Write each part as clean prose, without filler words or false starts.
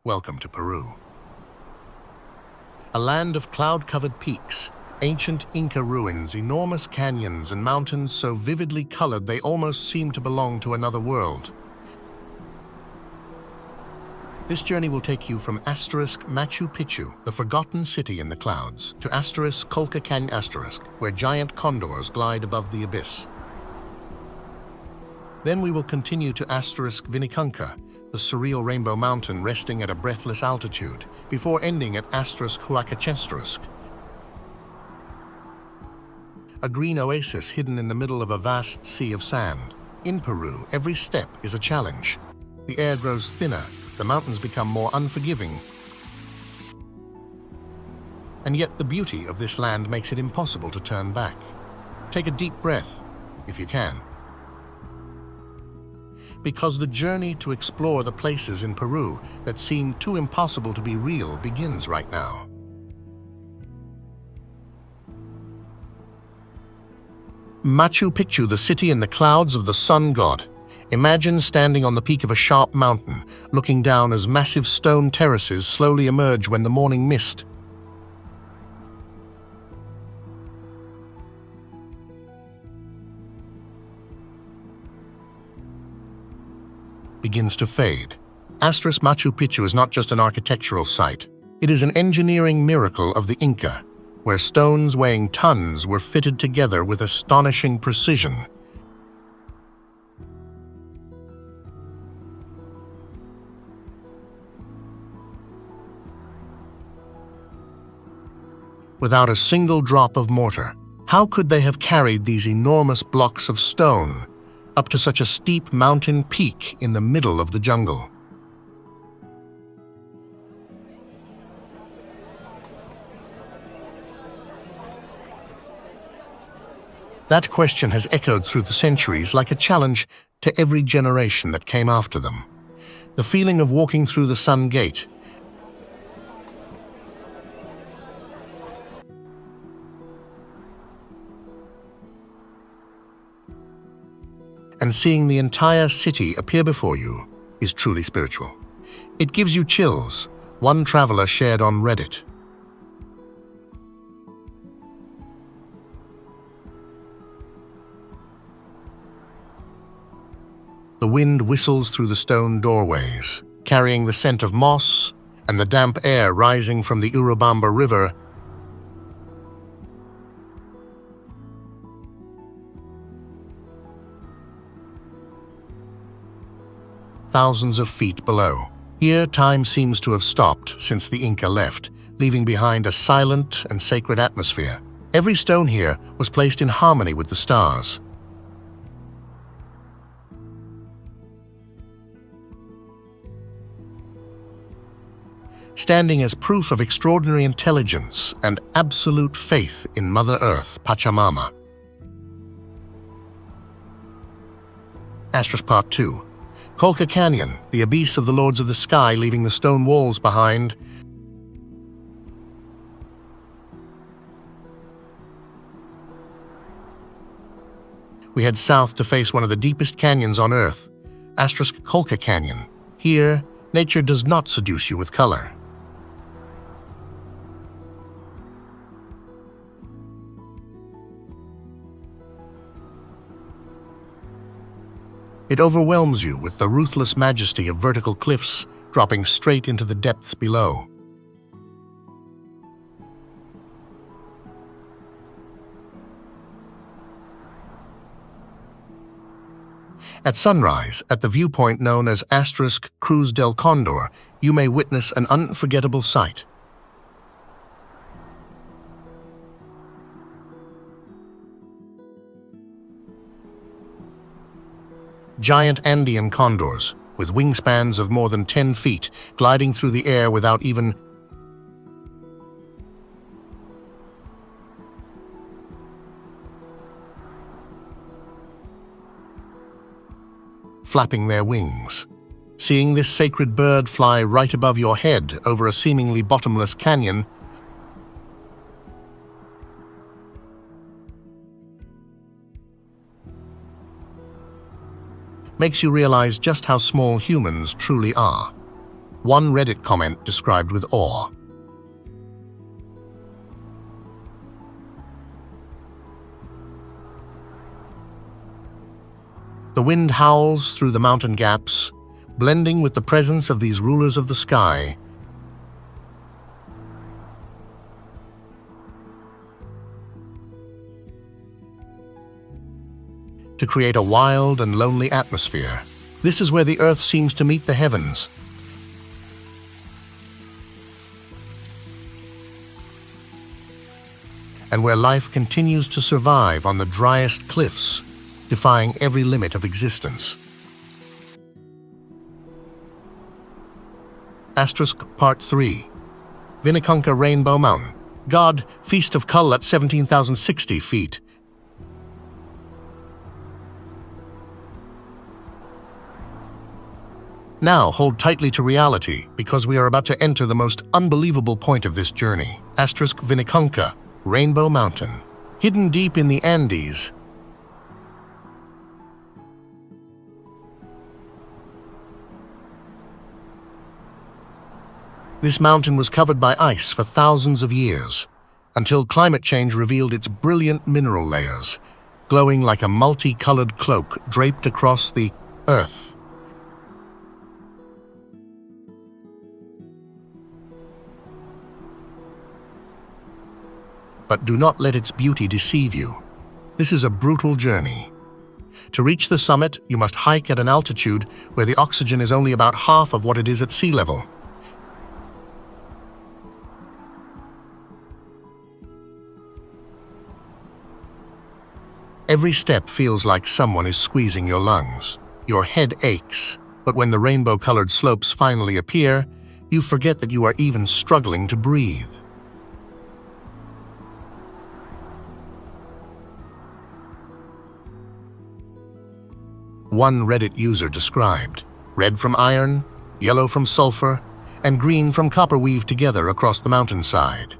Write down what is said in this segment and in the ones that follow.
Welcome to Peru. A land of cloud-covered peaks, ancient Inca ruins, enormous canyons, and mountains so vividly colored they almost seem to belong to another world. This journey will take you from Machu Picchu, the forgotten city in the clouds, to Colca Gorge, where giant condors glide above the abyss. Then we will continue to Vinicunca, the surreal Rainbow Mountain resting at a breathless altitude, before ending at Huacachina, a green oasis hidden in the middle of a vast sea of sand. In Peru, every step is a challenge. The air grows thinner, the mountains become more unforgiving, and yet the beauty of this land makes it impossible to turn back. Take a deep breath, if you can, because the journey to explore the places in Peru that seem too impossible to be real begins right now. Machu Picchu, the city in the clouds of the sun god. Imagine standing on the peak of a sharp mountain, looking down as massive stone terraces slowly emerge when the morning mist begins to fade. Machu Picchu is not just an architectural site. It is an engineering miracle of the Inca, where stones weighing tons were fitted together with astonishing precision. Without a single drop of mortar, how could they have carried these enormous blocks of stone up to such a steep mountain peak in the middle of the jungle? That question has echoed through the centuries like a challenge to every generation that came after them. The feeling of walking through the Sun Gate and seeing the entire city appear before you is truly spiritual. It gives you chills, one traveler shared on Reddit. The wind whistles through the stone doorways, carrying the scent of moss and the damp air rising from the Urubamba River. Thousands of feet below. Here, time seems to have stopped since the Inca left, leaving behind a silent and sacred atmosphere. Every stone here was placed in harmony with the stars. Standing as proof of extraordinary intelligence and absolute faith in Mother Earth, Pachamama. Part 2. Colca Canyon, the abyss of the Lords of the Sky, leaving the stone walls behind. We head south to face one of the deepest canyons on Earth, Colca Canyon. Here, nature does not seduce you with color. It overwhelms you with the ruthless majesty of vertical cliffs dropping straight into the depths below. At sunrise, at the viewpoint known as Cruz del Condor, you may witness an unforgettable sight. Giant Andean condors, with wingspans of more than 10 feet, gliding through the air without even flapping their wings. Seeing this sacred bird fly right above your head over a seemingly bottomless canyon makes you realize just how small humans truly are. One Reddit comment described with awe. The wind howls through the mountain gaps, blending with the presence of these rulers of the sky. To create a wild and lonely atmosphere. This is where the earth seems to meet the heavens. And where life continues to survive on the driest cliffs, defying every limit of existence. Part 3. Vinicunca Rainbow Mountain. God, Feast of Cull at 17,060 feet. Now hold tightly to reality, because we are about to enter the most unbelievable point of this journey. Vinicunca, Rainbow Mountain. Hidden deep in the Andes. This mountain was covered by ice for thousands of years, until climate change revealed its brilliant mineral layers, glowing like a multicolored cloak draped across the earth. But do not let its beauty deceive you. This is a brutal journey. To reach the summit, you must hike at an altitude where the oxygen is only about half of what it is at sea level. Every step feels like someone is squeezing your lungs. Your head aches, but when the rainbow-colored slopes finally appear, you forget that you are even struggling to breathe. One Reddit user described, red from iron, yellow from sulfur, and green from copper weave together across the mountainside.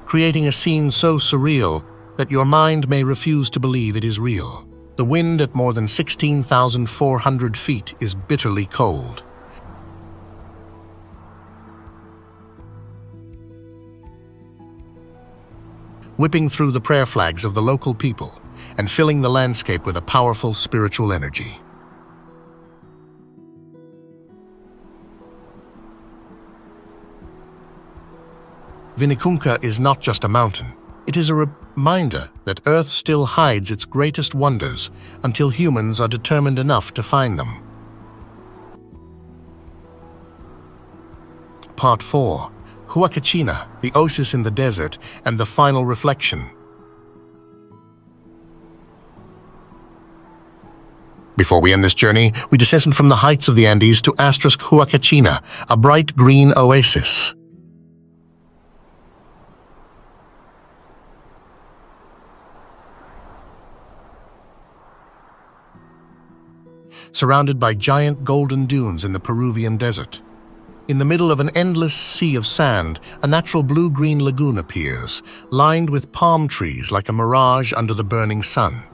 Creating a scene so surreal that your mind may refuse to believe it is real. The wind at more than 16,400 feet is bitterly cold. Whipping through the prayer flags of the local people and filling the landscape with a powerful spiritual energy. Vinicunca is not just a mountain. It is a reminder that Earth still hides its greatest wonders until humans are determined enough to find them. Part 4. Huacachina, the oasis in the desert, and the final reflection. Before we end this journey, we descend from the heights of the Andes to Huacachina, a bright green oasis. Surrounded by giant golden dunes in the Peruvian desert. In the middle of an endless sea of sand, a natural blue-green lagoon appears, lined with palm trees like a mirage under the burning sun.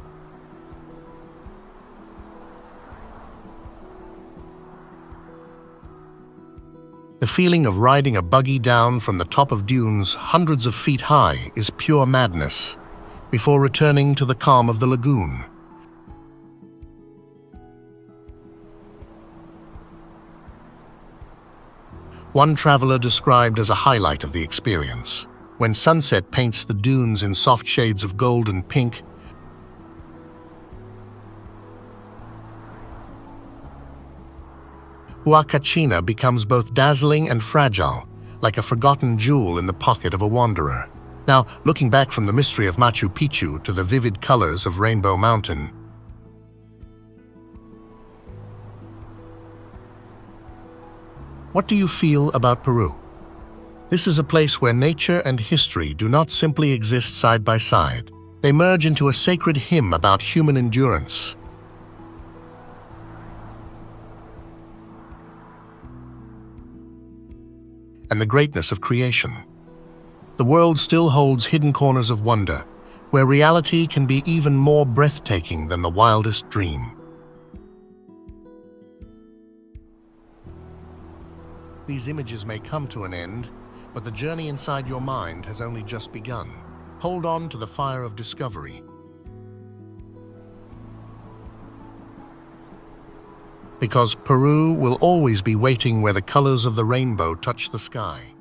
The feeling of riding a buggy down from the top of dunes hundreds of feet high is pure madness, before returning to the calm of the lagoon. One traveler described as a highlight of the experience. When sunset paints the dunes in soft shades of gold and pink, Huacachina becomes both dazzling and fragile, like a forgotten jewel in the pocket of a wanderer. Now, looking back from the mystery of Machu Picchu to the vivid colors of Rainbow Mountain, what do you feel about Peru? This is a place where nature and history do not simply exist side by side. They merge into a sacred hymn about human endurance. And the greatness of creation. The world still holds hidden corners of wonder, where reality can be even more breathtaking than the wildest dream. These images may come to an end, but the journey inside your mind has only just begun. Hold on to the fire of discovery. Because Peru will always be waiting where the colors of the rainbow touch the sky.